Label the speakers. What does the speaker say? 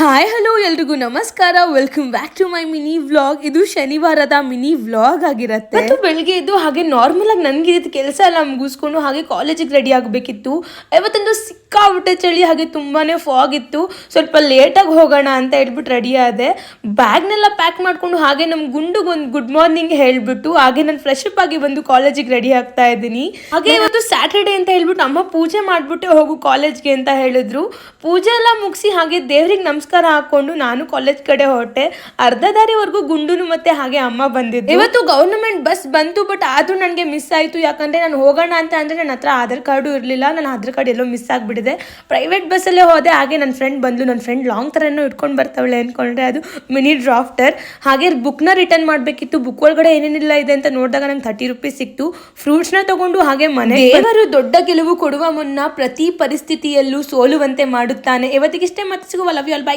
Speaker 1: Hi hello ಎಲ್ರಿಗೂ ನಮಸ್ಕಾರ. Welcome back to my mini vlog. ಇದು ಶನಿವಾರದ ಮಿನಿ ವ್ಲಾಗ್ ಆಗಿರುತ್ತೆ. ಮತ್ತು ಬೆಳಿಗ್ಗೆ ಎದ್ದು ಹಾಗೆ ನಾರ್ಮಲ್ ಆಗಿ ನನಗೆ ಕೆಲಸ ಎಲ್ಲ ಮುಗಿಸ್ಕೊಂಡು ಹಾಗೆ ಕಾಲೇಜಿಗೆ ರೆಡಿ ಆಗಬೇಕಿತ್ತು. ಇವತ್ತೊಂದು ಸಿಕ್ಕಾಬಿಟ್ಟೆ ಚಳಿ, ಹಾಗೆ ತುಂಬಾನೇ ಫಾಗ್ ಇತ್ತು. ಸ್ವಲ್ಪ ಲೇಟಾಗಿ ಹೋಗೋಣ ಅಂತ ಹೇಳ್ಬಿಟ್ಟು ರೆಡಿ ಆದೆ. ಬ್ಯಾಗ್ನೆಲ್ಲ ಪ್ಯಾಕ್ ಮಾಡ್ಕೊಂಡು ಹಾಗೆ ನಮ್ಮ ಗುಂಡುಗೊಂದು ಗುಡ್ ಮಾರ್ನಿಂಗ್ ಹೇಳ್ಬಿಟ್ಟು ಹಾಗೆ ನಾನು ಫ್ರೆಶ್ ಅಪ್ ಆಗಿ ಬಂದು ಕಾಲೇಜಿಗೆ ರೆಡಿ ಆಗ್ತಾ ಇದ್ದೀನಿ. ಹಾಗೆ ಇವತ್ತು ಸ್ಯಾಟರ್ಡೆ ಅಂತ ಹೇಳ್ಬಿಟ್ಟು ಅಮ್ಮ ಪೂಜೆ ಮಾಡ್ಬಿಟ್ಟು ಹೋಗು ಕಾಲೇಜ್ಗೆ ಅಂತ ಹೇಳಿದ್ರು. ಪೂಜೆ ಎಲ್ಲ ಮುಗಿಸಿ ಹಾಗೆ ದೇವ್ರಿಗೆ ನಮಸ್ಕಾರ ಹಾಕೊಂಡು ನಾನು ಕಾಲೇಜ್ ಕಡೆ ಹೊರಟೆ. ಅರ್ಧ ದಾರಿವರೆಗೂ ಗುಂಡುನು ಮತ್ತೆ ಹಾಗೆ ಅಮ್ಮ ಬಂದಿದ್ದು. ಇವತ್ತು ಗವರ್ನಮೆಂಟ್ ಬಸ್ ಬಂತು, ಬಟ್ ಆದ್ರೂ ನನಗೆ ಮಿಸ್ ಆಯ್ತು. ಯಾಕಂದ್ರೆ ನಾನು ಹೋಗೋಣ ಅಂತ ಅಂದ್ರೆ ನನ್ನ ಹತ್ರ ಆಧಾರ್ ಕಾರ್ಡು ಇರಲಿಲ್ಲ. ನನ್ನ ಆಧಾರ್ ಕಾರ್ಡ್ ಎಲ್ಲೋ ಮಿಸ್ ಆಗಿಬಿಟ್ಟಿದೆ. ಪ್ರೈವೇಟ್ ಬಸ್ಸಲ್ಲೇ ಹೋದೆ. ಹಾಗೆ ನನ್ನ ಫ್ರೆಂಡ್ ಬಂದು, ನನ್ನ ಫ್ರೆಂಡ್ ಲಾಂಗ್ ಥರನೂ ಇಟ್ಕೊಂಡು ಬರ್ತಾವಳೆ ಅನ್ಕೊಂಡ್ರೆ ಅದು ಮಿನಿ ಡ್ರಾಫ್ಟರ್. ಹಾಗೆ ಬುಕ್ನ ರಿಟರ್ನ್ ಮಾಡಬೇಕಿತ್ತು. ಬುಕ್ ಒಳಗಡೆ ಏನೇನಿಲ್ಲ ಇದೆ ಅಂತ ನೋಡಿದಾಗ ನಂಗೆ 30 ರೂಪೀಸ್ ಸಿಕ್ತು. ಫ್ರೂಟ್ಸ್ನ ತಗೊಂಡು ಹಾಗೆ ಮನೆ. ದೇವರು ದೊಡ್ಡ ಗೆಲುವು ಕೊಡುವ ಮುನ್ನ ಪ್ರತಿ ಪರಿಸ್ಥಿತಿಯಲ್ಲೂ ಸೋಲುವಂತೆ ಮಾಡುತ್ತಾನೆ. ಇವತ್ತಿಗಿಷ್ಟೇ, ಮತ್ತೆ ಸಿಗುವ. Love you all, by.